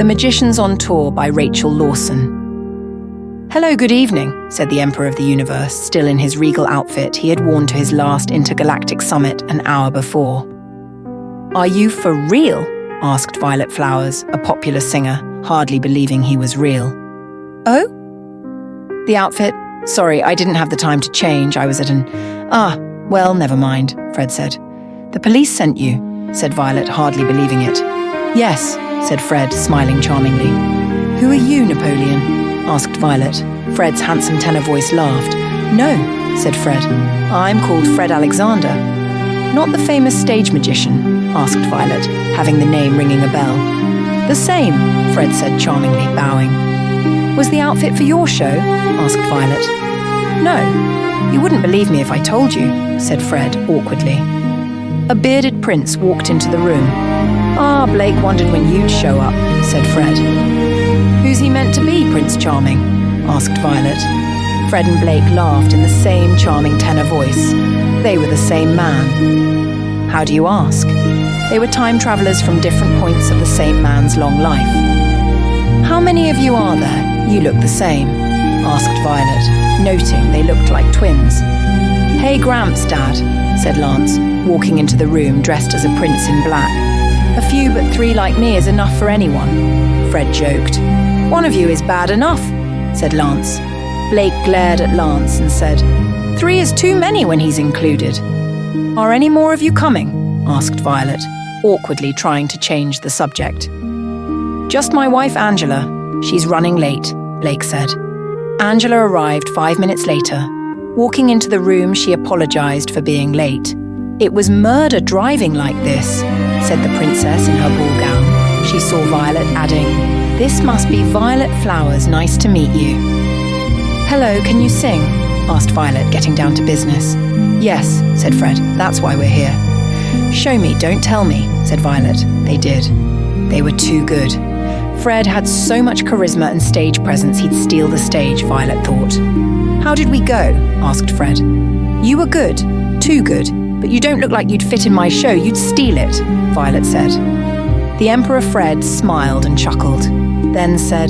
The Magicians on Tour by Rachel Lawson. "Hello, good evening," said the Emperor of the Universe, still in his regal outfit he had worn to his last intergalactic summit an hour before. "Are you for real?" asked Violet Flowers, a popular singer, hardly believing he was real. "Oh?" "The outfit? Sorry, I didn't have the time to change. I was at an... well, never mind," Fred said. "The police sent you," said Violet, hardly believing it. "Yes," said Fred, smiling charmingly. "Who are you, Napoleon?" asked Violet. Fred's handsome tenor voice laughed. "No," said Fred. "I'm called Fred Alexander." "Not the famous stage magician?" asked Violet, having the name ringing a bell. "The same," Fred said charmingly, bowing. "Was the outfit for your show?" asked Violet. "No, you wouldn't believe me if I told you," said Fred awkwardly. A bearded prince walked into the room. Blake wondered when you'd show up," said Fred. "Who's he meant to be, Prince Charming?" asked Violet. Fred and Blake laughed in the same charming tenor voice. They were the same man. "How do you ask?" They were time travelers from different points of the same man's long life. "How many of you are there? You look the same," asked Violet, noting they looked like twins. "Hey, Gramps, Dad," said Lance, walking into the room dressed as a prince in black. "A few but 3 like me is enough for anyone," Fred joked. "One of you is bad enough," said Lance. Blake glared at Lance and said, 3 is too many when he's included." "Are any more of you coming?" asked Violet, awkwardly trying to change the subject. "Just my wife Angela. She's running late," Blake said. Angela arrived 5 minutes later. Walking into the room, she apologized for being late. "It was murder driving like this," said the princess in her ball gown. She saw Violet, adding, "This must be Violet Flowers, nice to meet you." "Hello, can you sing?" asked Violet, getting down to business. "Yes," said Fred, "that's why we're here." "Show me, don't tell me," said Violet. They did. They were too good. Fred had so much charisma and stage presence he'd steal the stage, Violet thought. "How did we go?" asked Fred. "You were good, too good, but you don't look like you'd fit in my show, you'd steal it," Violet said. The Emperor Fred smiled and chuckled, then said,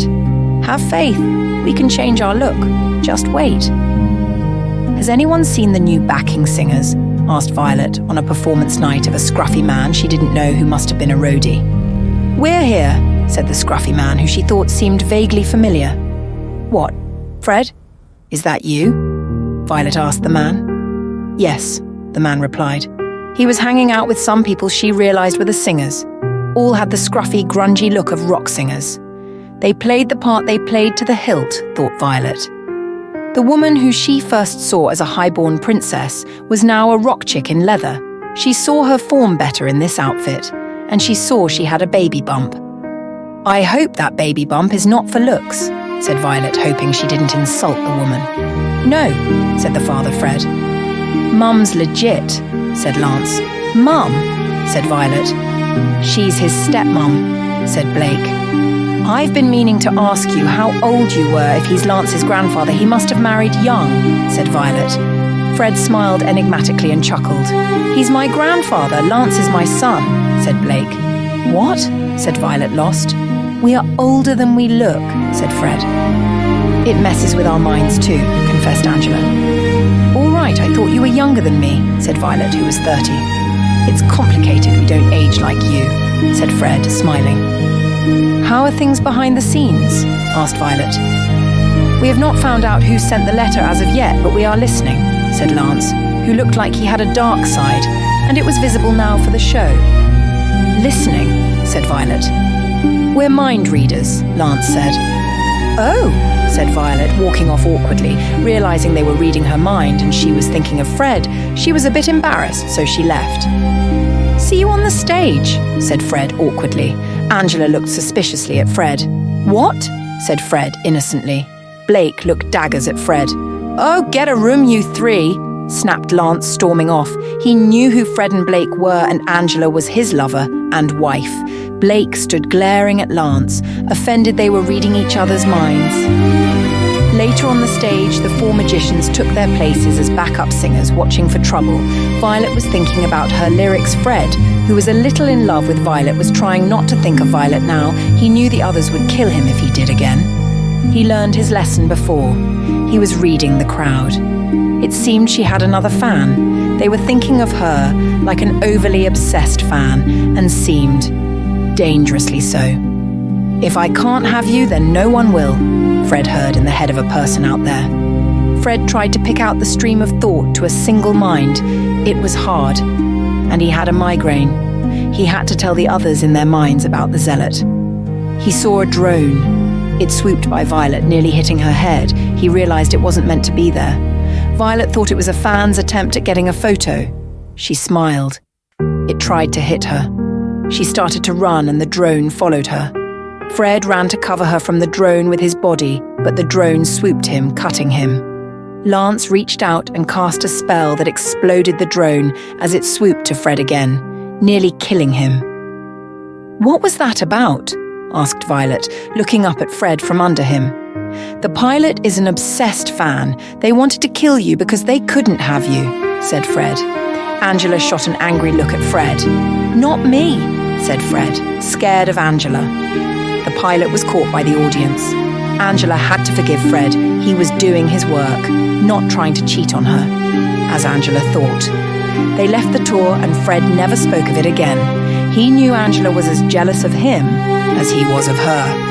"Have faith, we can change our look, just wait." "Has anyone seen the new backing singers?" asked Violet on a performance night of a scruffy man she didn't know who must have been a roadie. "We're here," said the scruffy man who she thought seemed vaguely familiar. "What, Fred? Is that you?" Violet asked the man. "Yes," the man replied. He was hanging out with some people she realized were the singers. All had the scruffy, grungy look of rock singers. They played the part they played to the hilt, thought Violet. The woman who she first saw as a highborn princess was now a rock chick in leather. She saw her form better in this outfit, and she saw she had a baby bump. "I hope that baby bump is not for looks," said Violet, hoping she didn't insult the woman. "No," said the father Fred. "Mum's legit," said Lance. "Mum," said Violet. "She's his stepmum," said Blake. "I've been meaning to ask you how old you were if he's Lance's grandfather. He must have married young," said Violet. Fred smiled enigmatically and chuckled. "He's my grandfather, Lance is my son," said Blake. "What?" said Violet, lost. "We are older than we look," said Fred. "It messes with our minds too," confessed Angela. "All right, I thought you were younger than me," said Violet, who was 30. "It's complicated, we don't age like you," said Fred, smiling. "How are things behind the scenes?" asked Violet. "We have not found out who sent the letter as of yet, but we are listening," said Lance, who looked like he had a dark side, and it was visible now for the show. "Listening," said Violet. "We're mind readers," Lance said. "Oh," said Violet, walking off awkwardly, realizing they were reading her mind and she was thinking of Fred. She was a bit embarrassed, so she left. "See you on the stage," said Fred awkwardly. Angela looked suspiciously at Fred. "What?" said Fred innocently. Blake looked daggers at Fred. "Oh, get a room, you 3, snapped Lance, storming off. He knew who Fred and Blake were, and Angela was his lover and wife. Blake stood glaring at Lance, offended they were reading each other's minds. Later on the stage, the 4 magicians took their places as backup singers watching for trouble. Violet was thinking about her lyrics. Fred, who was a little in love with Violet, was trying not to think of Violet now. He knew the others would kill him if he did again. He learned his lesson before. He was reading the crowd. It seemed she had another fan. They were thinking of her like an overly obsessed fan, and seemed dangerously so. "If I can't have you, then no one will," Fred heard in the head of a person out there. Fred tried to pick out the stream of thought to a single mind. It was hard, and he had a migraine. He had to tell the others in their minds about the zealot. He saw a drone. It swooped by Violet, nearly hitting her head. He realized it wasn't meant to be there. Violet thought it was a fan's attempt at getting a photo. She smiled. It tried to hit her. She started to run, and the drone followed her. Fred ran to cover her from the drone with his body, but the drone swooped him, cutting him. Lance reached out and cast a spell that exploded the drone as it swooped to Fred again, nearly killing him. "What was that about?" asked Violet, looking up at Fred from under him. "The pilot is an obsessed fan. They wanted to kill you because they couldn't have you," said Fred. Angela shot an angry look at Fred. "Not me," said Fred, scared of Angela. The pilot was caught by the audience. Angela had to forgive Fred. He was doing his work, not trying to cheat on her, as Angela thought. They left the tour, and Fred never spoke of it again. He knew Angela was as jealous of him as he was of her.